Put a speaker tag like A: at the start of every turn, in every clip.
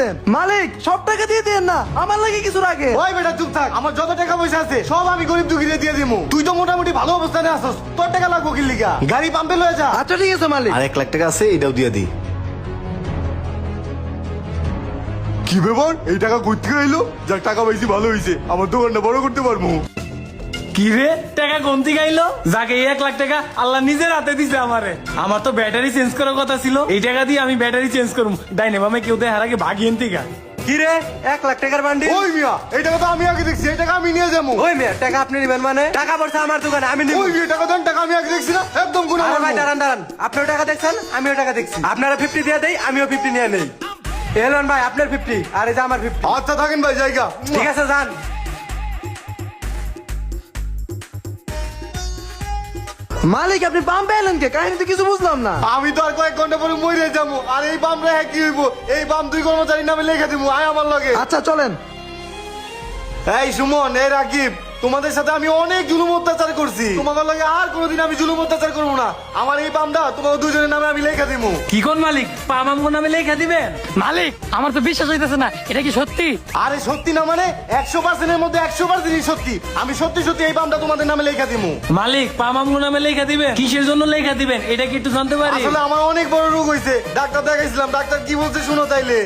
A: করতেছেন? মালিক সব টাকা দিয়ে দেন না, আমার লাগে কিছু রাখে।
B: ওই বেটা চুপ থাক, আমার যত টাকা পয়সা আছে সব আমি গরিব দুঃখীদের দিয়ে দিমু। তুই তো মোটামুটি ভালো অবস্থানে আছিস, তোর টাকা লাগবো কি লিগা? গাড়ি পাম্পে লয়ে যা।
A: আচ্ছা ঠিক আছে মালিক।
B: আর 1 লাখ টাকা আছে, এটাও দিয়ে দি। কি ব্যাপার, এই টাকা কই থেকে এলো? যাক টাকা পাইছি ভালো হইছে, আমার দোকানটা বড় করতে পারবো।
C: কি রে, টাকা কমতি গাইলো? যাকে 1 লাখ টাকা আল্লাহ নিজের হাতে দিছে আমারে। আমার তো ব্যাটারি চেঞ্জ করার কথা ছিল, এই টাকা দিয়ে আমি ব্যাটারি চেঞ্জ করবো। ডাইনে বামে কেউ তো হারাকে ভাগিয়ে থেকে।
A: কি রে, 1 লাখ টাকার বান্ডিল?
B: ওই মিয়া, এই টাকা তো আমি আগে দেখছি, এই টাকা আমি নিয়ে যাবো।
A: ওই মিয়া, টাকা আপনি নেবেন মানে? টাকা পড়ছে আমার দোকানে, আমি নিব।
B: ওই মিয়া, টাকা দেন, টাকা আমি আগে দেখছি না, একদম গুণ
A: আরে ভাই দাঁড়ান দাঁড়ান, আপনিও টাকা দেখছেন, আমিও টাকা দেখছি। আপনারা 50 দিয়ে দেই, আমিও 50 নিয়ে নেই। এলন ভাই আপনার 50, আর এই যে আমার 50।
B: আচ্ছা থাকেন ভাই, জায়গা
A: ঠিক আছে যান। মালিক আপনি পাম্পে এলেন কে? কাহিনী তো কিছু বুঝলাম না।
B: আমি তো আর কয়েক ঘন্টা পরে মরে যাবো, আর এই বাম রে কি হইব? এই বাম 2 কর্মচারীর নামে লেখা দিব, আয় আমার লগে।
A: আচ্ছা চলেন।
B: এই সুমন, এই রাকিব, তোমাদের সাথে আমি অনেক জুলুম অত্যাচার করছি, তোমাদের লগে আর কোনোদিন আমি জুলুম অত্যাচার করবো না। আমার এই বামটা তোমাদের দুজনের নামে আমি লেখা দিব।
C: কি কোন মালিক, পামামগো নামে লেখা দিবেন?
D: মালিক আমার তো বিশ্বাস হইতেছে না, এটা কি সত্যি?
B: আরে সত্যি না মানে 100% এর মধ্যে 100% সত্যি। আমি সত্যি সত্যি এই বামটা তোমাদের নামে লেখা দিব।
C: মালিক পামামগো নামে লেখা দিবেন? কিসের জন্য লেখা দিবেন এটা কি একটু জানতে পারি?
B: আসলে আমার অনেক বড় রোগ হয়েছে, ডাক্তার দেখাইছিলাম, ডাক্তার কি বলছে শুনো তাইলে।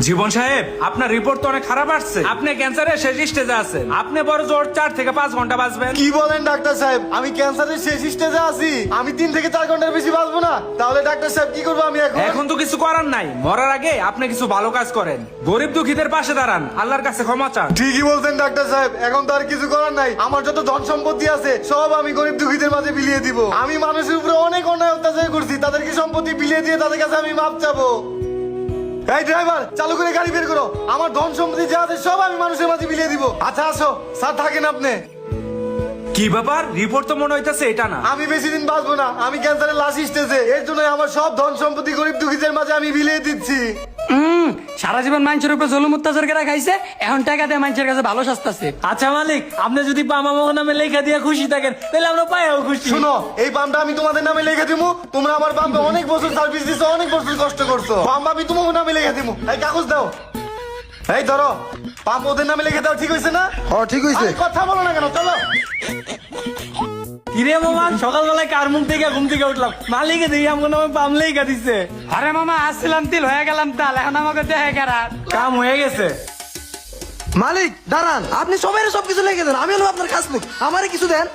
E: জীবন সাহেব, আপনার রিপোর্ট তো অনেক খারাপ আসছে। আপনি ক্যান্সারের শেষ স্টেজে আছেন। আপনি বড় জোর 4 থেকে 5 ঘন্টা বাঁচবেন।
B: কি বলেন ডাক্তার সাহেব, আমি ক্যান্সারের শেষ স্টেজে আছি, আমি 3 থেকে 4 ঘন্টার বেশি বাঁচবো না? তাহলে ডাক্তার সাহেব কি করবো আমি এখন?
E: এখন তো কিছু করার নাই, মরার আগে আপনি কিছু ভালো কাজ করেন, গরিব দুঃখীদের পাশে দাঁড়ান, আল্লাহর কাছে ক্ষমা চান।
B: ঠিকই বলছেন ডাক্তার সাহেব, এখন তো আর কিছু করার নাই। আমার যত ধন সম্পত্তি আছে সব আমি গরিব দুঃখীদের মাঝে বিলিয়ে দিব। আমি মানুষের উপরে অনেক অন্যায় অত্যাচার করছি, তাদেরকে সম্পত্তি বিলিয়ে দিয়ে তাদের কাছে আমি মাপ চাবো। এই ড্রাইভার, চালু করে গাড়ি বের করো, আমার ধন সম্পত্তি যা আছে সব আমি মানুষের মাঝে বিলিয়ে দিব। আচ্ছা আসো স্যার, থাকেন আপনি।
E: কি ব্যাপার, রিপোর্ট তো মনে হইতাছে এটা না।
B: আমি বেশি দিন বাঁচবো না, আমি ক্যান্সারের লাশ স্টেজে, এর জন্য আমার সব ধন সম্পত্তি গরিব দুঃখীদের মাঝে আমি বিলিয়ে দিচ্ছি।
D: সারা জীবন মানুষের উপর জুলুম অত্যাচার করে খাইছে, এখন টাকা দিয়ে মানুষের কাছে ভালো সস্তাছে।
C: আচ্ছা মালিক, আপনি যদি পামামগো নামে লেখা দিয়ে খুশি থাকেন তাহলে আমরা পাইও খুশি।
B: শুনো, এই বামটা আমি তোমাদের নামে লিখে দিব। তোমরা আমার বামটা অনেক বছর সার্ভিস দিছো, অনেক বছর কষ্ট করছো, বাম আমি তোমার নামে লিখে দিব। এই কাগজ দাও, এই ধরো, পাম্প ওদের নামে লিখে দাও, ঠিক হয়েছে না?
A: ঠিক হয়েছে।
B: আরে কথা বলো না কেন, চলো।
C: কিরে মামা, সকালবেলায় কার মুখ থেকে ঘুম থেকে উঠলাম, মালিকে দেখি আমার নামে পাম লেখা দিছে।
D: আরে মামা আসছিলাম তিল, হয়ে গেলাম তাল, এখন আমাকে দেখে কারা।
C: কাম হয়ে গেছে।
A: মালিক দাঁড়ান, আপনি সবাই সবকিছু লিখে দেন, আমি হলো আপনার কাজ লোক, আমারে কিছু দেন।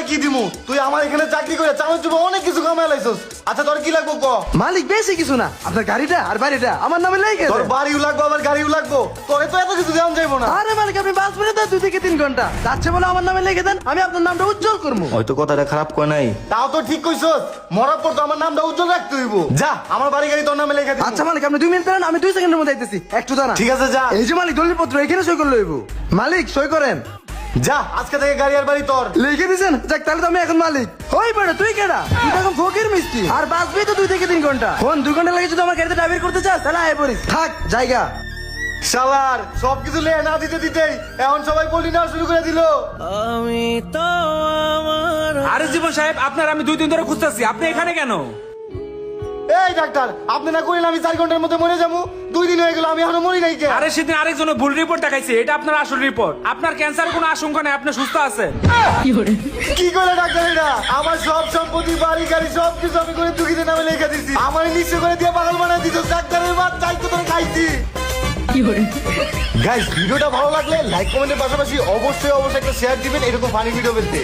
B: কি দিমু? তুই আমার এখানে চাকরি করে চামচ চুপে অনেক কিছু কামাই লাইছস। আচ্ছা তোর কি লাগবো ক?
A: মালিক বেশি কিছু না, আপনার গাড়িটা আর বাড়িটা আমার নামে লিখে
B: তোর
A: দেন।
B: বাড়িও লাগবো, আবার গাড়িও লাগবো, তোরে তো এত কিছু দেওয়া যাইবো না।
A: আরে মালিক আপনি বাস করে দেন 2 থেকে 3 ঘন্টা, যাচ্ছে বলে আমার নামে লিখে দেন, আমি আপনার নামটা উজ্জ্বল করবো।
B: হয়তো কথাটা খারাপ কয় নাই, তাও তো ঠিক কইছস। মরার পর তো আমার নামটা উজ্জ্বল রাখতে হইব। যা, আমার বাড়ি গাড়ি তোর নামে লিখে দিবো।
A: আচ্ছা মালিক আপনি 2 মিনিট দাঁড়ান, আমি 2 সেকেন্ডের মধ্যে আইতেছি, একটু দাঁড়ান।
B: ঠিক আছে যা।
A: এই যে মালিক দলিলপত্র এখানে সই করে লইব। মালিক সই করেন।
B: যা, আজকে থেকে গাড়ি আর বাড়ি তোর।
A: লিখে দিছেন? যাক তাহলে তো আমি এখন মালিক। ওই বেটা তুই কেডা? তুই তো এখন ফকির মিষ্টি, আর বাঁচবি তো 2 থেকে 3 ঘন্টা। কোন 2 ঘন্টা লাগে যদি আমার গাড়িতে ড্রাইভিং করতে চাস তাহলে আয় পড়িস, থাক জায়গা।
B: শালার সবকিছু লে না দিতে দিতেই এখন সবাই পল্লী নেওয়া শুরু করে দিল।
E: আরে জীবন সাহেব, আপনার আমি 2 দিন ধরে খুঁজতেছি, আপনি এখানে কেন?
B: এই ডাক্তার, আপনি না কইলেন আমি 4 ঘন্টার মধ্যে মরে যাবো? 2 দিন হয়ে গেল, আমি এখনো মরি নাই কে?
E: আরে সেদিন আরেকজনের ভুল রিপোর্ট দেখাইছে, এটা আপনার আসল রিপোর্ট। আপনার ক্যান্সার কোনো আশঙ্কা নেই, আপনি সুস্থ আছেন।
B: কি করে ডাক্তার এটা? আমার সব সম্পত্তি বাড়ি গাড়ি সবকিছু আমি করে দুঃখীদের নামে লিখে দিছি, আমার নিশ্চয় করে দিয়ে পাগল বানাই দিত। ডাক্তারের বাদ চাই তো তোরা খাইছি। গাইস, ভিডিওটা ভালো লাগলে লাইক কমেন্টের পাশাপাশি অবশ্যই একটা শেয়ার দিবেন এরকম ফানি ভিডিও পেতে।